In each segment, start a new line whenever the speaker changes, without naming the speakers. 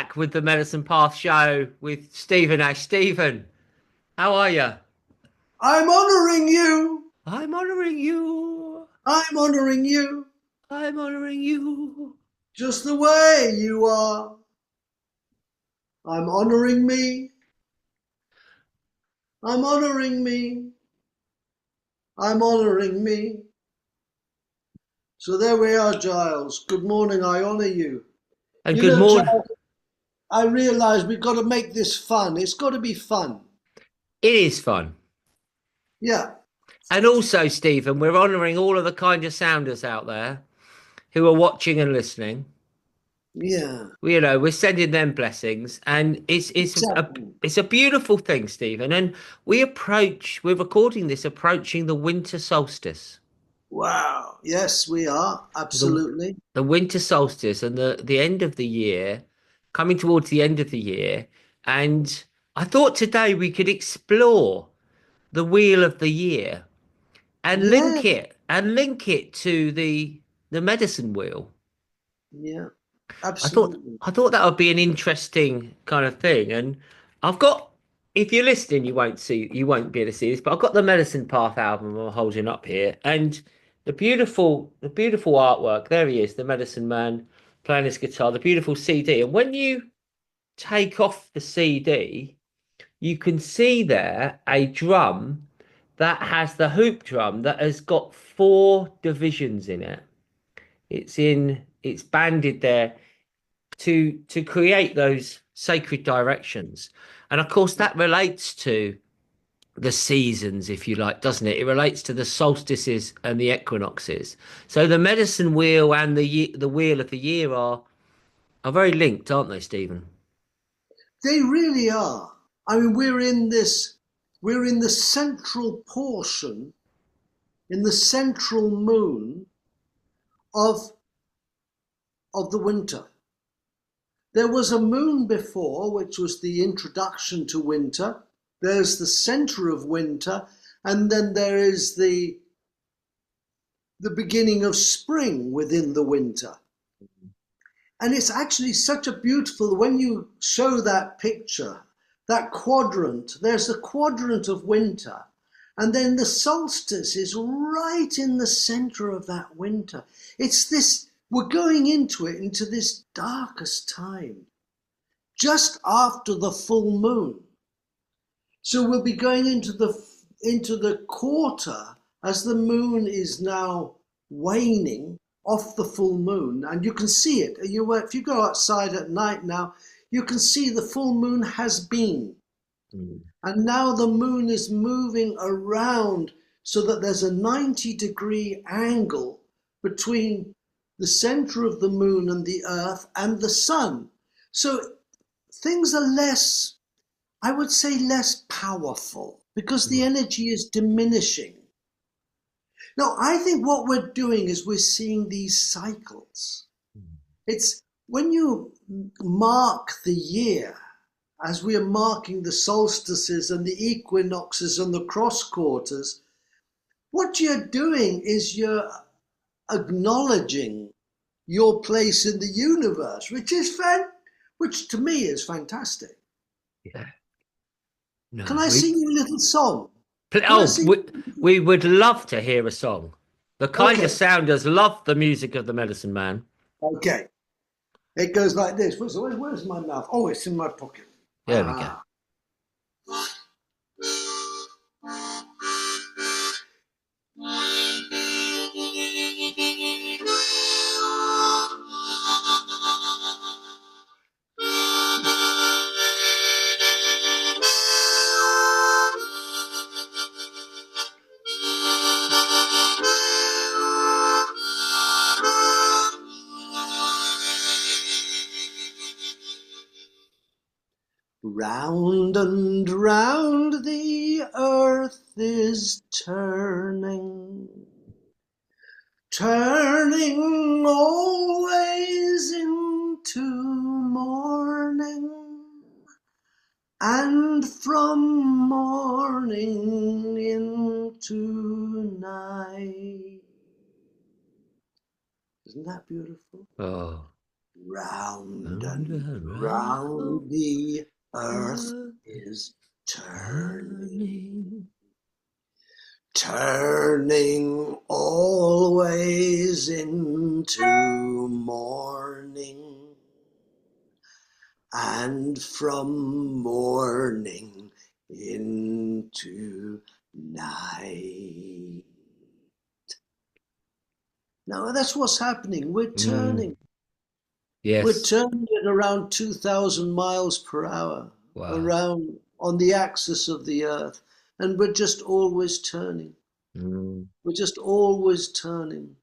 back with the Medicine Path show with Stephen Ash. Stephen, how are you?
I'm honoring you.
I'm honouring you.
I'm honoring you
I'm honouring you.
just the way you are. I'm honoring me. I'm honoring me. I'm honoring me. So there we are, Giles. Good morning. I honor you.
And
You
good
know,
morning.
Giles, I realize we've got to make this fun. It's got to be fun.
It is fun.
Yeah.
And also, Stephen, we're honouring all of the kind of sounders out there who are watching and listening.
Yeah.
We're sending them blessings, and
Exactly.
it's a beautiful thing, Stephen. And we're recording this approaching the winter solstice.
Wow. Yes, we are.
The
Absolutely.
the winter solstice and the end of the year, coming towards the end of the year. And I thought today we could explore the wheel of the year and
Yeah.
link it to the medicine wheel.
Yeah.
I thought
Absolutely.
I thought that would be an interesting kind of thing. And I've got, if you're listening, you won't be able to see this, but I've got the Medicine Path album I'm holding up here, and the beautiful artwork. There he is, the medicine man playing his guitar, the beautiful CD. And when you take off the CD, you can see there a drum that has the hoop drum that has got four divisions in it. It's banded there to create those sacred directions. And of course that relates to the seasons, if you like, doesn't it? It relates to the solstices and the equinoxes. So the medicine wheel and the wheel of the year are very linked, aren't they, Stephen?
They really are. I mean, we're in the central portion, in the central moon of, of the winter. There was a moon before, which was the introduction to winter. There's the center of winter, and then there is the beginning of spring within the winter. And it's actually such a beautiful, when you show that picture, that quadrant, there's the quadrant of winter. And then the solstice is right in the center of that winter. It's this, we're going into it, into this darkest time, just after the full moon. So we'll be going into the quarter as the moon is now waning off the full moon, and you can see it. If you go outside at night now, you can see the full moon has been,
Mm.
and now the moon is moving around so that there's a 90-degree angle between the center of the moon and the earth and the sun. So things are less, I would say, less powerful because the
Mm.
energy is diminishing. Now, I think what we're doing is we're seeing these cycles. It's when you mark the year, as we are marking the solstices and the equinoxes and the cross quarters, what you're doing is you're acknowledging your place in the universe, which to me is fantastic.
Yeah. No,
Can I sing you a little song? Can I
oh,
sing?
we would love to hear a song. The kind of
Okay,
sounders love the music of the medicine man.
okay. It goes like this. Where's my mouth? Oh, it's in my pocket.
There we go.
Ah. Round and round the earth is turning, turning always into morning, and from morning into night. Isn't that beautiful?
Oh.
Round
round
and
and round,
round the earth
earth
is turning,
turning.
turning always into morning, and from morning into night. Now that's what's happening. We're
Mm,
turning. We're
yes.
turning at around 2,000 miles per hour
Wow.
around on the axis of the earth. And we're just always turning.
Mm,
We're just always turning.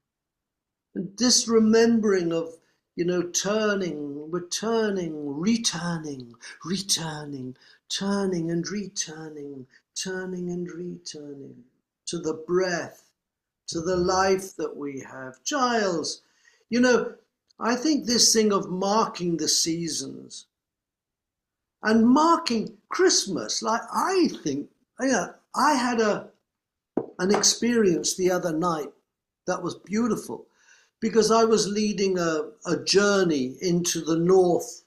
And this remembering of, turning, we're turning, returning, turning and returning to the breath, to the life that we have. Giles, you know, I think this thing of marking the seasons and marking Christmas, like I think, I had an experience the other night that was beautiful because I was leading a journey into the north,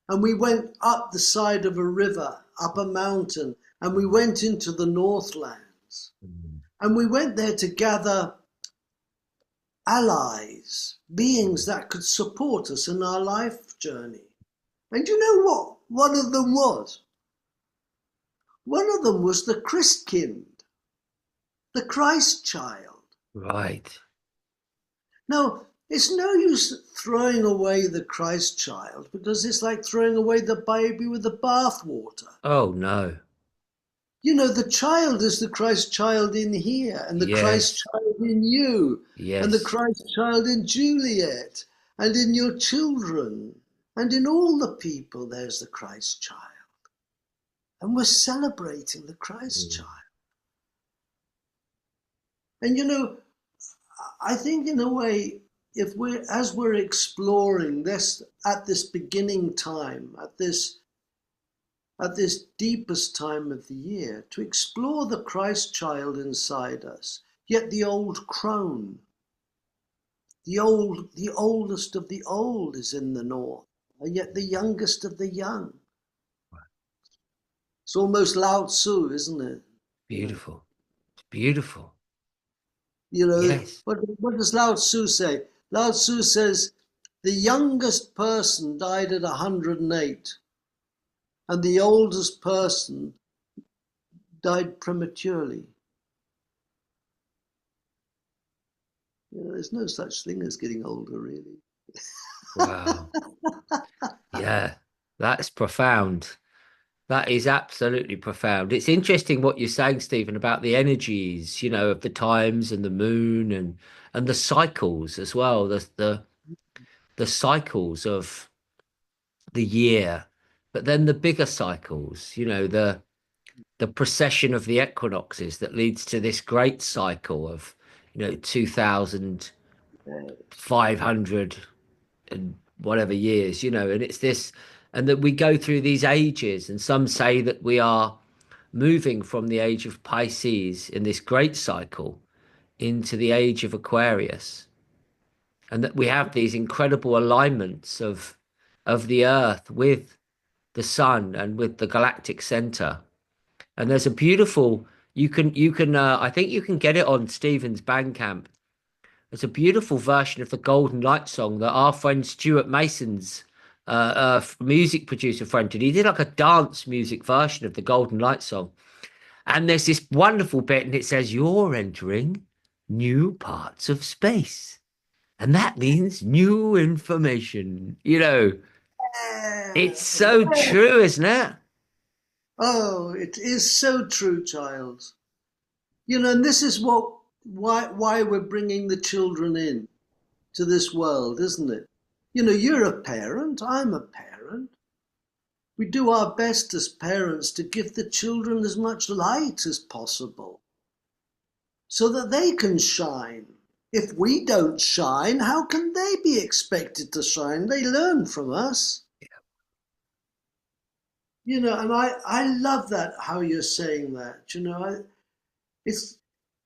and we went up the side of a river, up a mountain, and we went into the Northlands.
mm,
And we went there to gather allies, beings that could support us in our life journey. And you know what? One of them was. One of them was the Christkind, the Christ child.
right.
Now, it's no use throwing away the Christ child because it's like throwing away the baby with the bathwater.
Oh no.
The child is the Christ child in here, and the Christ
Yes.
child in you, and the
Yes.
Christ child in Juliet, and in your children, and in all the people, there's the Christ child. And we're celebrating the Christ
Mm,
child. And I think in a way, if as we're exploring this at this beginning time, at this deepest time of the year, to explore the Christ child inside us, yet the old crone, the oldest of the old is in the north, and yet the youngest of the young. It's almost Lao Tzu, isn't it?
beautiful. Beautiful. Yes.
What does Lao Tzu say? Lao Tzu says the youngest person died at 108, and the oldest person died prematurely. There's no such thing as getting older, really.
Wow. Yeah. That's profound. That is absolutely profound. It's interesting what you're saying, Stephen, about the energies, of the times and the moon and the cycles as well. The cycles of the year, but then the bigger cycles, the precession of the equinoxes that leads to this great cycle of 2,500 and whatever years, and it's this, and that we go through these ages, and some say that we are moving from the age of Pisces in this great cycle into the age of Aquarius, and that we have these incredible alignments of the earth with the sun and with the galactic center. And there's a beautiful, I think you can get it on Stephen's Bandcamp. There's a beautiful version of the Golden Light song that our friend Stuart Mason's music producer friend did. He did like a dance music version of the Golden Light song. And there's this wonderful bit, and it says, "You're entering new parts of space." And that means new information. It's so
Yeah.
true, isn't it?
Oh, it is so true, Giles. And this is why we're bringing the children in to this world, isn't it? You're a parent, I'm a parent. We do our best as parents to give the children as much light as possible so that they can shine. If we don't shine, how can they be expected to shine? They learn from us. And I love that, how you're saying that. It's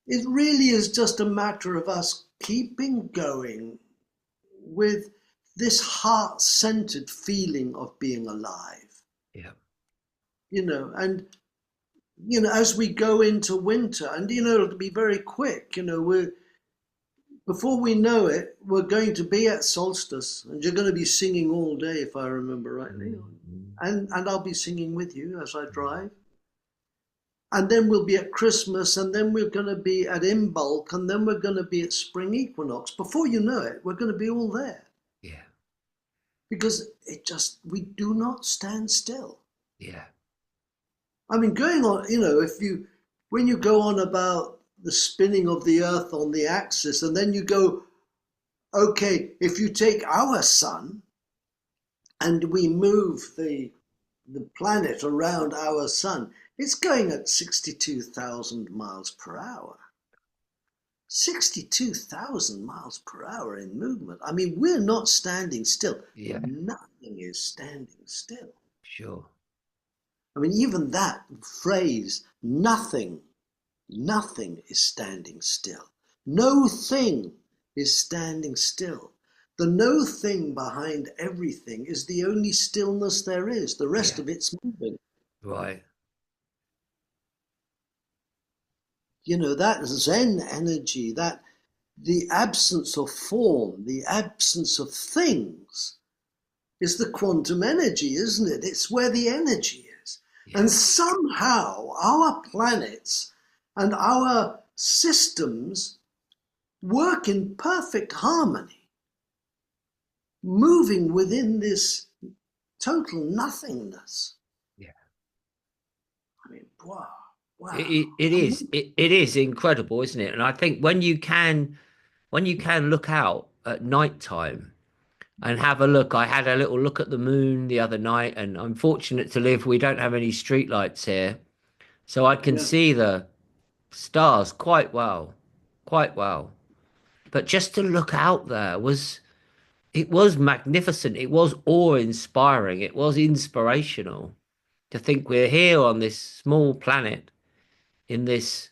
it really is just a matter of us keeping going with this heart-centered feeling of being alive,
Yeah.
and as we go into winter, and it'll be very quick, we're before we know it, we're going to be at Solstice, and you're going to be singing all day, if I remember rightly,
Mm,
and I'll be singing with you as I
mm.
drive. And then we'll be at Christmas, and then we're going to be at Imbolc, and then we're going to be at Spring Equinox. Before you know it, we're going to be all there,
Yeah.
because we do not stand still.
Yeah.
I mean, going on, when you go on about the spinning of the Earth on the axis, and then you go, okay, if you take our sun and we move the planet around our sun, it's going at 62,000 miles per hour. 62,000 miles per hour in movement. I mean, we're not standing still.
Yeah.
Nothing is standing still.
Sure.
I mean, even that phrase, nothing is standing still. No thing is standing still. The no thing behind everything is the only stillness there is. The rest
Yeah.
of it's moving.
Right.
That Zen energy, that the absence of form, the absence of things, is the quantum energy, isn't it? It's where the energy is.
Yeah.
And somehow our planets and our systems work in perfect harmony, moving within this total nothingness.
Yeah.
I mean, wow,
It,
wow.
it, it is it is incredible, isn't it? And I think when you can look out at night time and have a look. I had a little look at the moon the other night, and I'm fortunate to live. We don't have any street lights here, so I can
Yeah,
see the stars quite well, quite well. But just to look out there it was magnificent. It was awe-inspiring. It was inspirational to think we're here on this small planet in this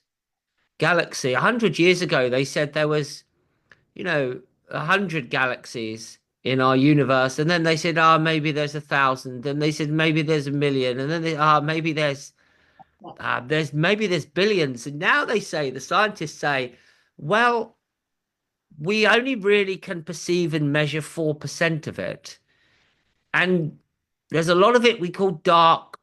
galaxy. 100 years ago, they said there was, 100 galaxies in our universe, and then they said, maybe there's 1,000, and they said maybe there's 1,000,000, and then maybe there's billions, and now they say the scientists say, well, we only really can perceive and measure 4% of it. And there's a lot of it we call dark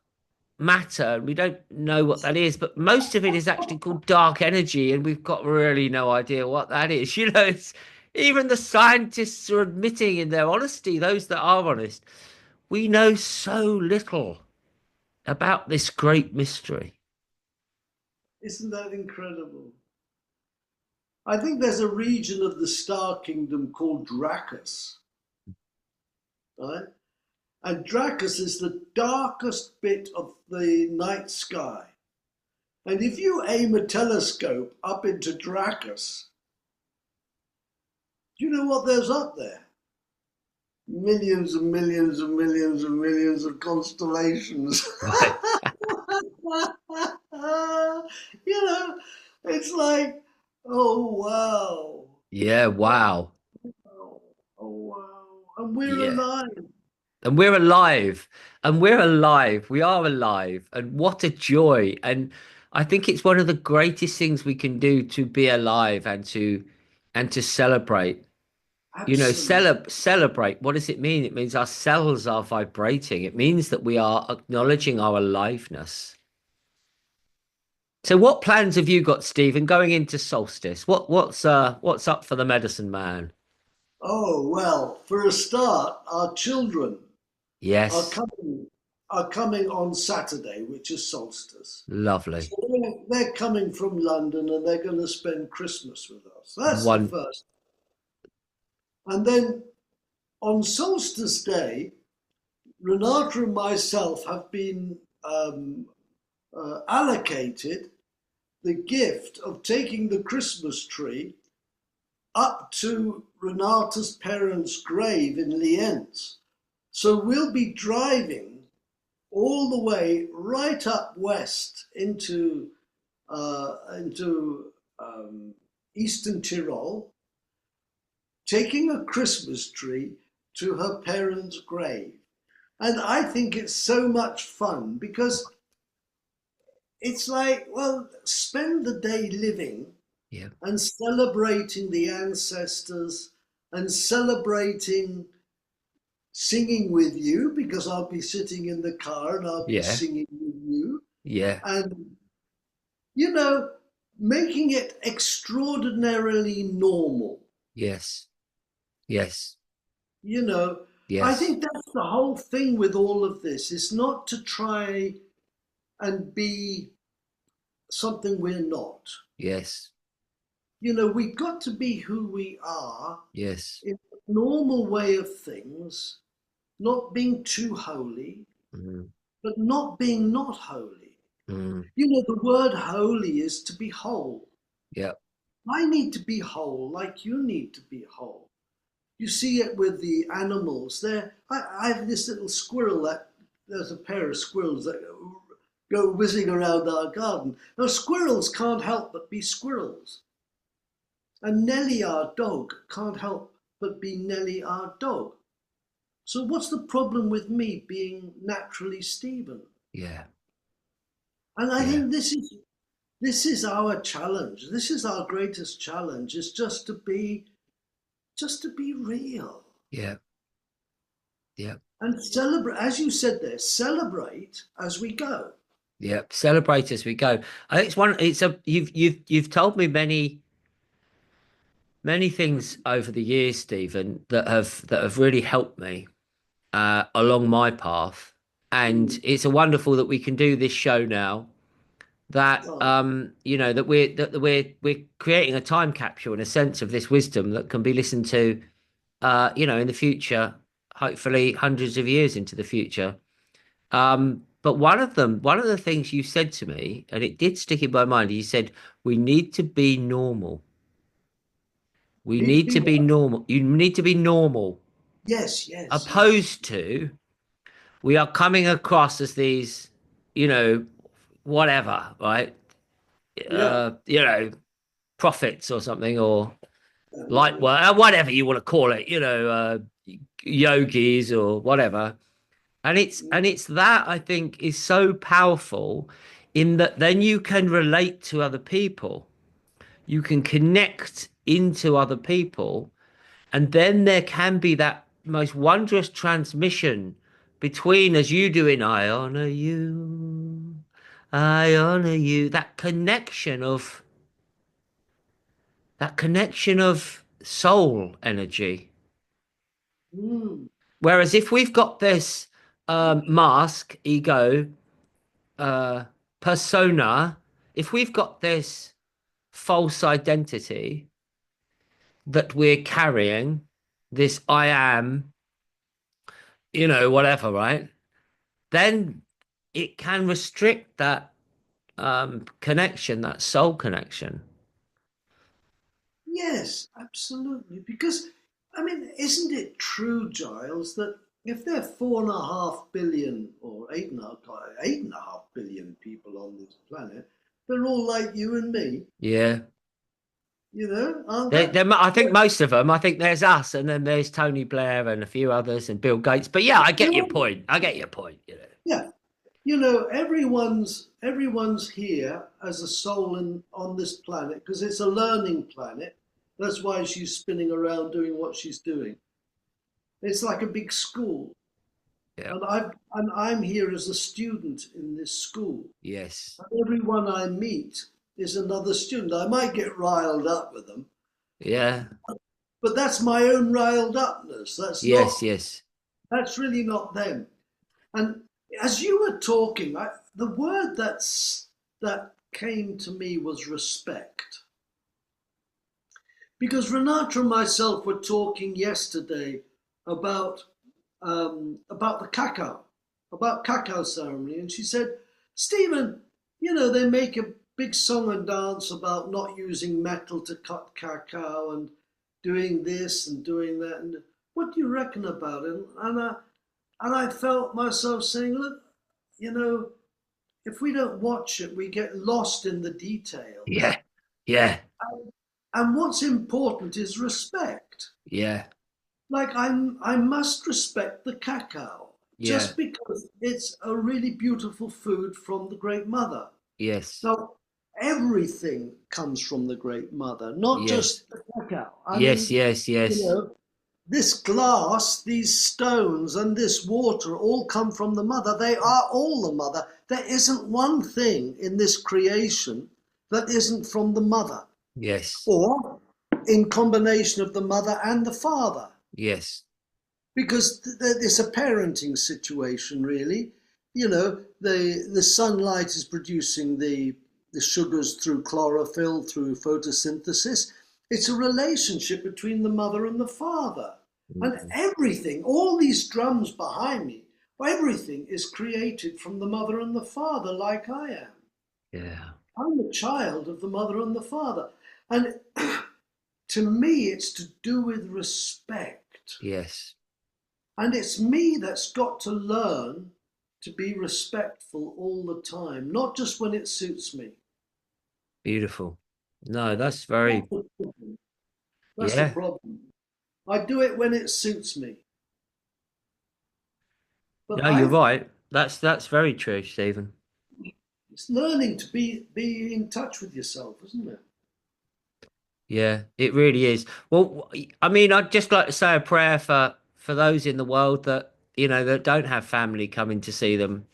matter. We don't know what that is, but most of it is actually called dark energy, and we've got really no idea what that is. Even the scientists are admitting in their honesty, those that are honest, we know so little about this great mystery.
isn't that incredible? I think there's a region of the star kingdom called Dracus, right? And Dracus is the darkest bit of the night sky. And if you aim a telescope up into Dracus, do you know what there's up there? Millions and millions and millions and millions of constellations.
Right.
you know, it's like, oh wow,
Yeah, wow.
oh, oh wow, and we're
Yeah.
alive.
And we're alive. And we're alive. We are alive. And what a joy. And I think it's one of the greatest things we can do to be alive and to celebrate.
Absolutely.
Celebrate. What does it mean? It means our cells are vibrating. It means that we are acknowledging our aliveness. So what plans have you got, Stephen, going into solstice? What's up for the medicine man?
Oh well, for a start, our children are
Yes,
coming are coming on Saturday, which is solstice.
lovely.
So they're coming from London and they're going to spend Christmas with us. That's the
One
first. And then on solstice day, Renata and myself have been allocated the gift of taking the Christmas tree up to Renata's parents' grave in Lienz. So we'll be driving all the way right up west into Eastern Tyrol, taking a Christmas tree to her parents' grave. And I think it's so much fun because it's like, well, spend the day living
Yeah.
and celebrating the ancestors and celebrating singing with you because I'll be sitting in the car and I'll be
Yeah.
singing with you.
Yeah.
And, you know, making it extraordinarily normal.
Yes. Yes.
You know, I
Yes.
think that's the whole thing with all of this. It's not to try and be something we're not.
Yes.
You know, we've got to be who we are
Yes.
in the normal way of things, not being too holy,
Mm,
but not being not holy.
mm,
You know, the word holy is to be whole.
yeah.
I need to be whole like you need to be whole. You see it with the animals. I have this little squirrel that there's a pair of squirrels that go whizzing around our garden. Now, squirrels can't help but be squirrels. And Nellie, our dog, can't help but be Nellie, our dog. So, what's the problem with me being naturally Stephen?
Yeah.
And I
Yeah.
think this is our challenge. This is our greatest challenge: is just to be real
Yeah. Yeah.
and celebrate, as you said there, celebrate as we go.
Yeah. Celebrate as we go. I think you've told me many things over the years, Stephen, that have really helped me along my path. And
Mm.
it's a wonderful that we can do this show now. That
Oh,
we're creating a time capsule in a sense of this wisdom that can be listened to, in the future, hopefully hundreds of years into the future. But one of the things you said to me, and it did stick in my mind, you said we need to be normal. We
need to
need
be
to be
what?
normal. You need to be normal,
Yes, yes, yes.
opposed to we are coming across as these, whatever, right?
Yeah.
You know, prophets or something, or
Yeah,
like
yeah.
whatever you want to call it, yogis or whatever. And it's that I think is so powerful in that then you can relate to other people. You can connect into other people, and then there can be that most wondrous transmission between, as you do in I honor you, that connection of soul energy.
Mm.
Whereas if we've got this mask, ego, uh, persona, if we've got this false identity that we're carrying, this I am, whatever, right? Then it can restrict that connection, that soul connection.
Yes, absolutely. Because, I mean, isn't it true, Giles, that if there are 4.5 billion or 8.5 billion people on this planet, they're all like you and me,
Yeah.
aren't
There,
they?
there, I think most of them, I think there's us, and then there's Tony Blair and a few others and Bill Gates. But yeah, I get your point. I get your point.
Yeah. Everyone's here as a soul on this planet because it's a learning planet. That's why she's spinning around doing what she's doing. It's like a big school.
Yeah.
And I'm here as a student in this school.
Yes.
And everyone I meet is another student. I might get riled up with them,
Yeah.
but that's my own riled upness. That's
Yes.
not.
Yes.
That's really not them. And as you were talking, the word that came to me was respect. Because Renata and myself were talking yesterday about about the cacao ceremony, and she said, "Stephen, they make a big song and dance about not using metal to cut cacao and doing this and doing that. And what do you reckon about it?" And I felt myself saying, "Look, you know, if we don't watch it, we get lost in the details.
Yeah. Yeah.
And what's important is respect."
Yeah.
like I must respect the cacao
Yeah.
just because it's a really beautiful food from the Great Mother.
Yes.
Now, everything comes from the Great Mother, not
Yes.
just the cacao. I
Yes.
mean,
Yes.
you
Yes.
know, this glass, these stones, and this water all come from the Mother. They are all the Mother. There isn't one thing in this creation that isn't from the Mother,
Yes.
or in combination of the Mother and the Father,
Yes.
because it's a parenting situation, really. You know, the sunlight is producing the sugars through chlorophyll, through photosynthesis. It's a relationship between the mother and the father. And
Mm.
everything, all these drums behind me, everything is created from the mother and the father, like I am.
Yeah.
I'm a child of the mother and the father. And to me, it's to do with respect.
Yes.
And it's me that's got to learn to be respectful all the time, not just when it suits me.
Beautiful. No, that's
That's
very,
the problem. That's the
yeah.
problem. I do it when it suits me. But
No, you're right. That's very true, Stephen.
it's learning to be in touch with yourself, isn't it?
Yeah, it really is. Well, I mean, I'd just like to say a prayer for those in the world that, that don't have family coming to see them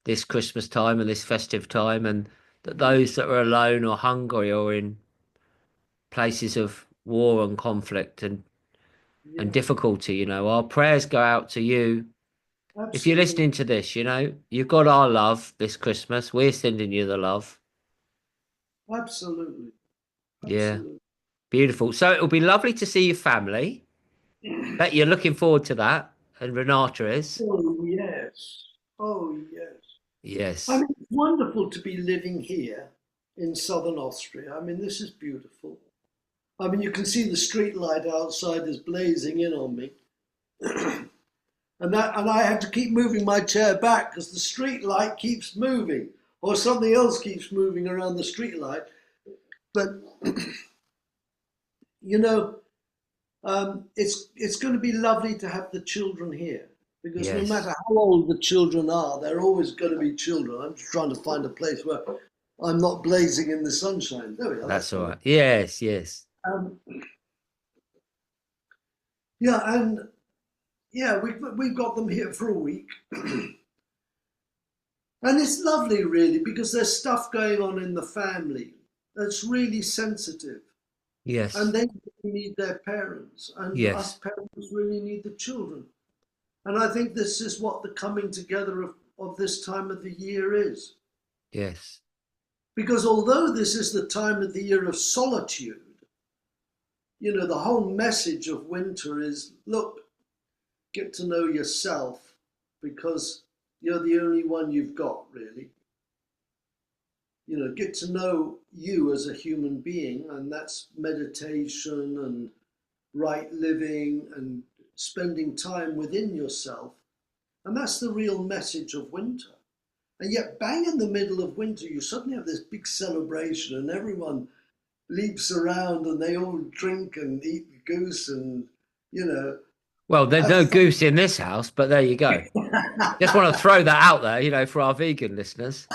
this Christmas time and this festive time, and that those that are alone or hungry or in places of war and conflict and
Yeah,
difficulty, our prayers go out to you. If you're
absolutely,
listening to this, you've got our love this Christmas. We're sending you the love.
absolutely,
Yeah,
absolutely.
beautiful. So it'll be lovely to see your family. Bet you're looking forward to that, and Renata is.
Oh yes, oh yes. I
Yes.
mean, it's wonderful to be living here in southern Austria. I mean, this is beautiful. I mean, you can see the street light outside is blazing in on me. And I have to keep moving my chair back because the street light keeps moving, or something else keeps moving around the street light. But you know, it's going to be lovely to have the children here because no matter
Yes.
how old the children are, they're always going to be children. I'm just trying to find a place where I'm not blazing in the sunshine. There we are. That's
That's all
better.
right. Yes, yes.
Um, yeah, and yeah, we've got them here for a week. And it's lovely, really, because there's stuff going on in the family that's really sensitive. And
Yes.
they really need their parents, and us
Yes.
parents really need the children. And I think this is what the coming together of this time of the year is.
Yes.
Because although this is the time of the year of solitude, the whole message of winter is look, get to know yourself because you're the only one you've got, really. Get to know you as a human being, and that's meditation and right living and spending time within yourself. And that's the real message of winter. And yet, bang in the middle of winter, you suddenly have this big celebration, and everyone leaps around and they all drink and eat goose and, you know,
Well, there's
have
no
fun.
goose in this house, but there you go. Just want to throw that out there, for our vegan listeners.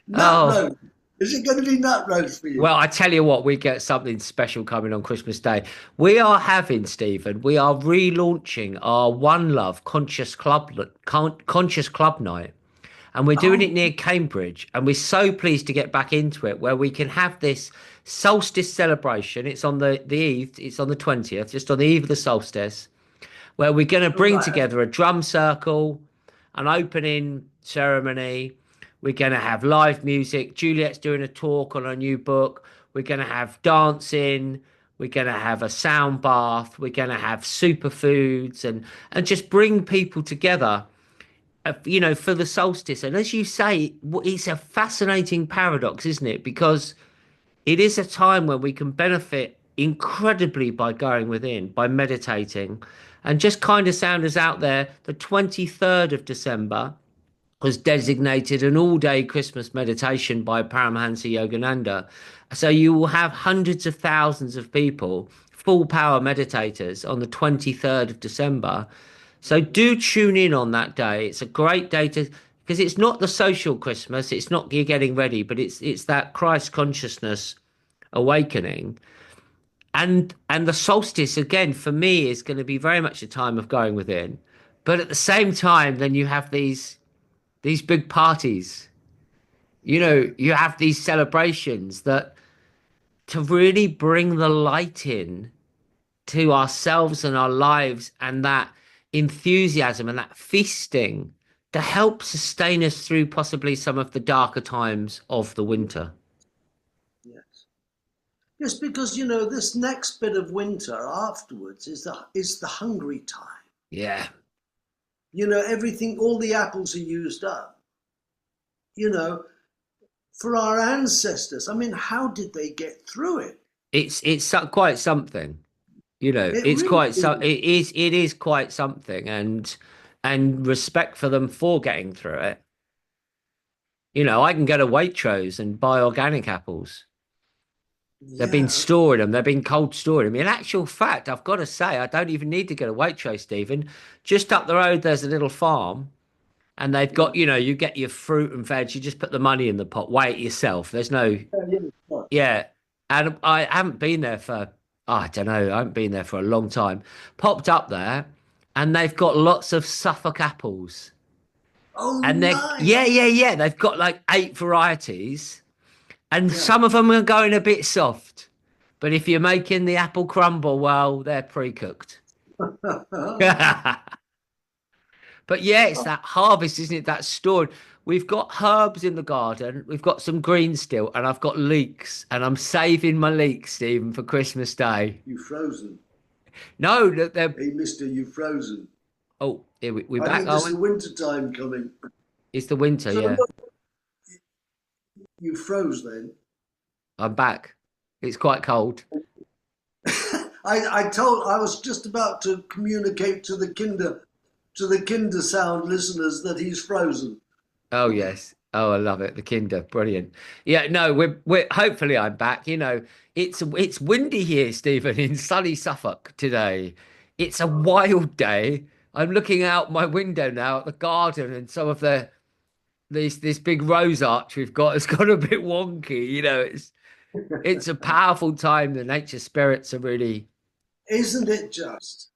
Nut
Oh,
roast. Is it going to be nut roast for you?
well, I tell you what, we get something special coming on Christmas Day. We are having, Stephen, we are relaunching our One Love Conscious Club Night. And we're doing it
Oh,
near Cambridge. And we're so pleased to get back into it where we can have this solstice celebration. It's on the eve, it's on the 20th, just on the eve of the solstice, where we're going to bring
right.
together a drum circle, an opening ceremony. We're going to have live music. Juliet's doing a talk on her new book. We're going to have dancing. We're going to have a sound bath. We're going to have superfoods and just bring people together, for the solstice. And as you say, it's a fascinating paradox, isn't it? Because it is a time when we can benefit incredibly by going within, by meditating, and just kind of sound us out there. The 23rd of December was designated an all-day Christmas meditation by Paramahansa Yogananda. So you will have hundreds of thousands of people full power meditators on the 23rd of December. So do tune in on that day. It's a great day to, because it's not the social Christmas, it's not you getting ready, but it's that Christ consciousness awakening. And the solstice again for me is going to be very much a time of going within. But at the same time, then you have these big parties. You
Yeah.
know, you have these celebrations that to really bring the light in to ourselves and our lives and that enthusiasm and that feasting to help sustain us through possibly some of the darker times of the winter.
Yes. Yes, because this next bit of winter afterwards is the hungry time.
Yeah.
Everything, all the apples are used up. You know, for our ancestors, I mean, how did they get through it?
Quite something. You know,
It
it's
really
quite so
is.
it is quite something and respect for them for getting through it. You know, I can go to Waitrose and buy organic apples. They've been
Yeah.
stored them. They've been cold stored them. In actual fact, I've got to say, I don't even need to go to Waitrose, Stephen. Just up the road, there's a little farm, and they've
Yeah.
got, you get your fruit and veg. You just put the money in the pot, weigh it yourself. There's no,
Yeah, yeah.
yeah. And I haven't been there for, I don't know, I haven't been there for a long time. Popped up there, and they've got lots of Suffolk apples.
Oh,
And they're,
nice.
yeah, yeah, yeah. They've got like 8 varieties, and
Yeah.
some of them are going a bit soft. But if you're making the apple crumble, well, they're pre-cooked. But yeah, it's that harvest, isn't it? That stored. We've got herbs in the garden. We've got some greens still, and I've got leeks, and I'm saving my leeks, Stephen, for Christmas Day.
You frozen.
No, they're.
Hey, mister, you frozen.
Oh, here we're
I
back,
think
are
there's
we?
the winter time coming.
It's the winter,
So
yeah.
look, you froze then.
I'm back. It's quite cold.
I was just about to communicate to the Kinder Sound listeners that he's frozen.
Oh yes. Oh, I love it. The Kinder, brilliant. Yeah, no, we're hopefully I'm back. You know, it's windy here, Stephen, in sunny Suffolk today. It's a wild day. I'm looking out my window now at the garden and some of the this big rose arch we've got has got a bit wonky. You know, it's a powerful time. The nature spirits are really
Isn't it just?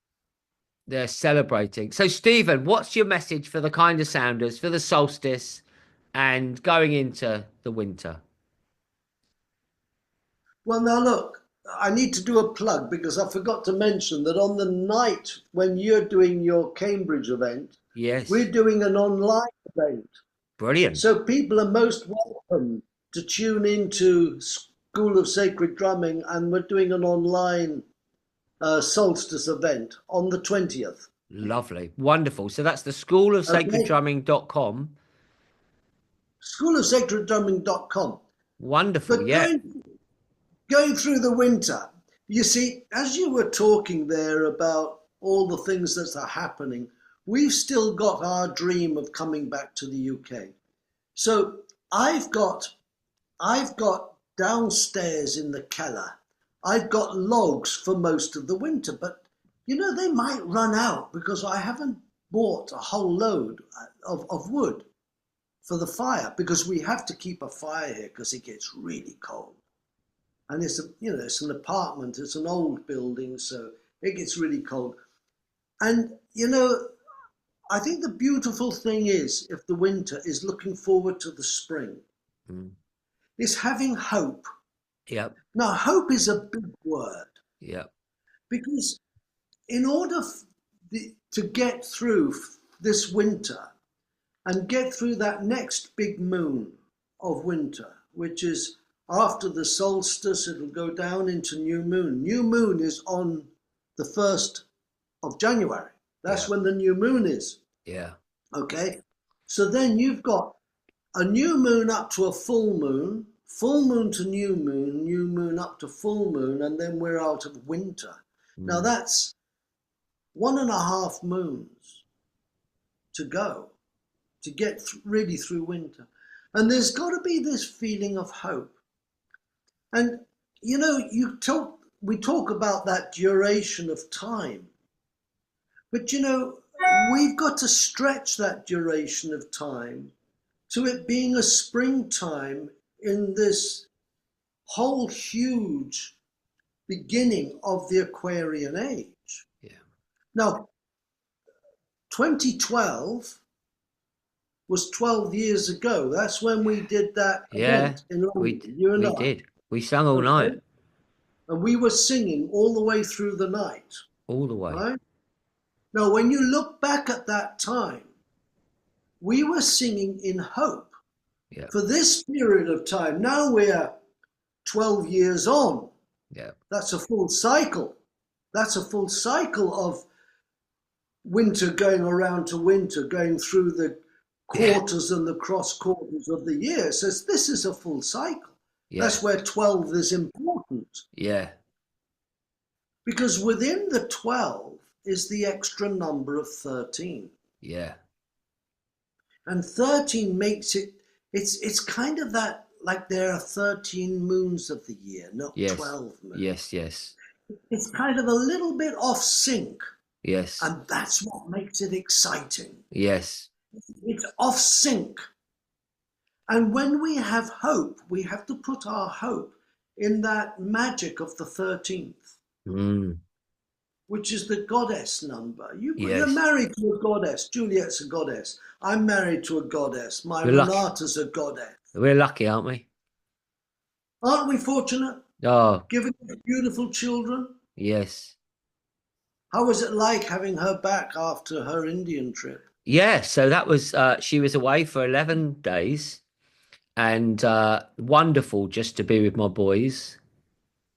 they're celebrating. So, Stephen, what's your message for the kind of sounders for the solstice and going into the winter?
Well, now look, I need to do a plug because I forgot to mention that on the night when you're doing your Cambridge event,
Yes,
we're doing an online event.
brilliant.
So people are most welcome to tune into School of Sacred Drumming, and we're doing an online solstice event on the 20th.
Lovely. Wonderful. So that's the school of sacred
Okay?
drumming.com.
Schoolofsacreddrumming.com.
Wonderful.
But
Yeah.
going through the winter, you see, as you were talking there about all the things that are happening, we've still got our dream of coming back to the UK. So I've got downstairs in the cellar, I've got logs for most of the winter, but they might run out because I haven't bought a whole load of wood for the fire, because we have to keep a fire here because it gets really cold. And it's an apartment, it's an old building, so it gets really cold. And I think the beautiful thing is, if the winter is looking forward to the spring,
Mm.
is having hope.
Yep.
Now, hope is a big word,
Yep.
because in order to get through this winter and get through that next big moon of winter, which is after the solstice, it'll go down into new moon. New moon is on the 1st of January. That's
Yeah.
when the new moon is.
Yeah.
Okay. So then you've got a new moon up to a full moon to new moon up to full moon, and then we're out of winter. Now
Mm.
that's 1.5 moons to go to get really through winter. And there's got to be this feeling of hope. And we talk about that duration of time, but we've got to stretch that duration of time to it being a springtime in this whole huge beginning of the Aquarian age.
Yeah.
Now, 2012 was 12 years ago. That's when we did that
Yeah,
event in
we
London, you and
we
I.
did. We sung all night,
Okay? And we were singing all the way through the night,
all the way.
right? Now, when you look back at that time, we were singing in hope
Yeah,
for this period of time. Now we're 12 years on.
yeah,
That's a full cycle. That's a full cycle of winter going around to winter, going through the
yeah,
quarters and the cross quarters of the year. So this is a full cycle.
yeah,
That's where 12 is important,
yeah,
because within the 12 is the extra number of 13.
yeah.
And 13 makes it, it's kind of that, like there are 13 moons of the year, not
Yes,
12 moons.
yes, yes,
It's kind of a little bit off sync,
yes,
and that's what makes it exciting.
yes,
It's off sync. And when we have hope, we have to put our hope in that magic of the 13th,
mm,
which is the goddess number. You're
yes.
married to a goddess. Juliet's a goddess. I'm married to a goddess. My
We're lucky.
Renata's a goddess.
We're lucky, aren't we?
Aren't we fortunate?
Oh,
Giving us beautiful children.
yes.
How was it like having her back after her Indian trip?
Yeah, so that was she was away for 11 days and wonderful just to be with my boys.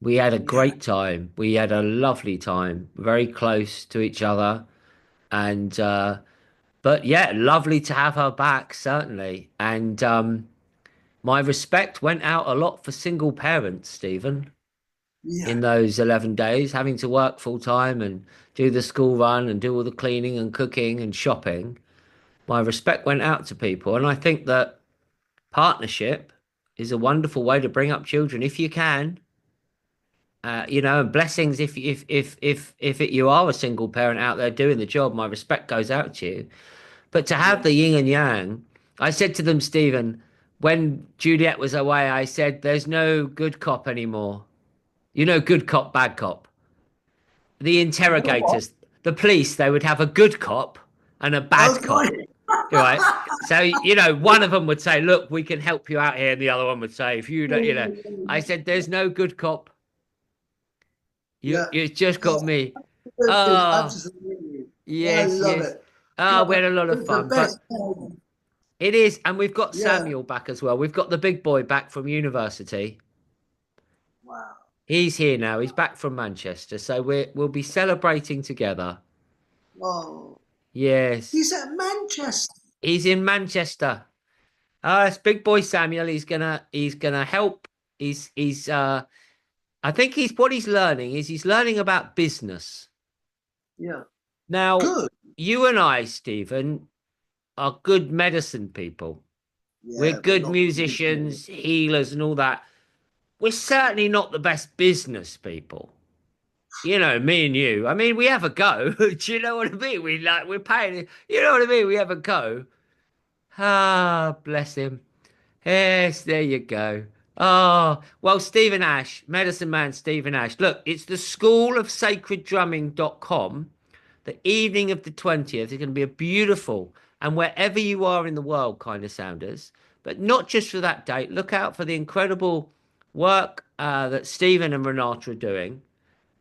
We had a
Yeah,
great time. We had a lovely time, very close to each other and but yeah, lovely to have her back certainly. And my respect went out a lot for single parents, Stephen,
yeah,
in those 11 days, having to work full time and do the school run and do all the cleaning and cooking and shopping. My respect went out to people. And I think that partnership is a wonderful way to bring up children if you can. And blessings if you are a single parent out there doing the job. My respect goes out to you. But to have
yeah.
the yin and yang, I said to them, Stephen, when Juliet was away, I said, "There's no good cop anymore. You know, good cop, bad cop. The interrogators, the police, they would have a good cop and a bad
Oh,
cop,
right.
right? So, one of them would say, look, we can help you out here. And the other one would say, if you don't. I said, there's no good cop.
Yeah,
You just got me.
absolutely,
Oh,
absolutely. I
yes,
love
yes.
it.
Oh, we had a lot of
It's the
fun, but
best time.
it is. And we've got
Yeah.
Samuel back as well. We've got the big boy back from university.
Wow.
He's here now. He's back from Manchester. So we'll be celebrating together.
Oh,
Yes.
he's at Manchester.
He's in Manchester. It's big boy Samuel. He's gonna help. He's I think he's learning is he's learning about business.
Yeah.
Now,
Good.
you and I, Stephen, are good medicine people. We're
Yeah, but
good
not good.
musicians, healers, and all that. We're certainly not the best business people. Me and you. I mean, we have a go. Do you know what I mean? We're paying. You know what I mean? We have a go. Ah, bless him. Yes, there you go. Oh, well, Stephen Ash, Medicine Man Stephen Ash. Look, it's the School of Sacred Drumming.com. The evening of the 20th is going to be a beautiful, and wherever you are in the world, kind of sounders, but not just for that date. Look out for the incredible work that Stephen and Renata are doing.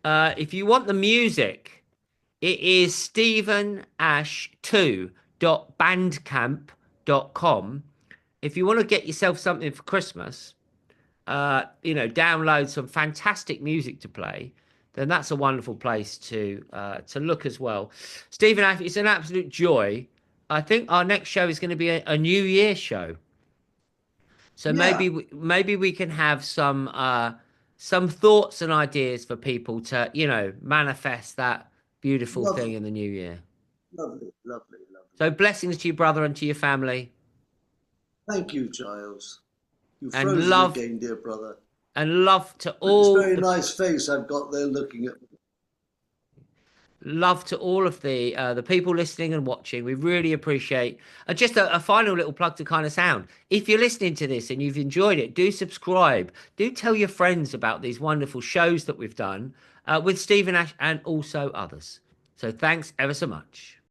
If you want the music, it is stephenash2.bandcamp.com. If you want to get yourself something for Christmas, download some fantastic music to play, then that's a wonderful place to look as well. Stephen, it's an absolute joy. I think our next show is going to be a New Year show, so
Yeah,
maybe we can have some thoughts and ideas for people to manifest that beautiful thing
lovely,
in the new year.
lovely, lovely, lovely.
So blessings to you, brother, and to your family,
Thank you, Giles. You
and
frozen
love
again, dear brother.
And love to
It's a
all
very
the
nice face I've got there looking at me.
love to all of the people listening and watching. We really appreciate. And just a final little plug to kind of sound. If you're listening to this and you've enjoyed it, do subscribe. Do tell your friends about these wonderful shows that we've done with Stephen Ash and also others. So thanks ever so much.